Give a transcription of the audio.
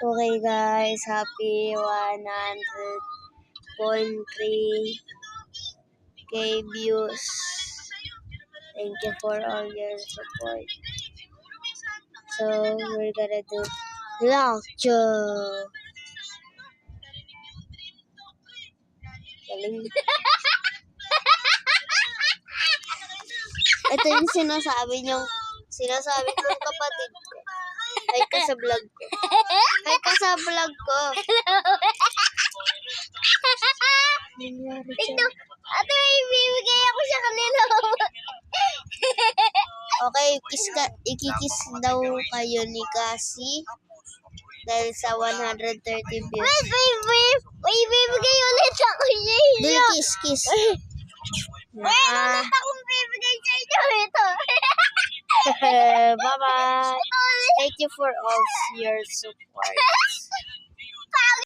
Okay guys, happy 100.3k views. Thank you for all your support. So we're gonna do lecture. Galing. Ito yung sinasabi kong kapatid ko. Hi ka sa vlog ko. Hi ka sa vlog ko. Nangyari dyan. Ate, may bibigay ako sa kanila. Okay, ikikiss daw kayo ni Cassie dahil sa 130 views. May bibigay ulit ako sa inyo. Dili, kiss. May ulit akong bibigay sa inyo. Ito. Bye-bye. Thank you for all your support.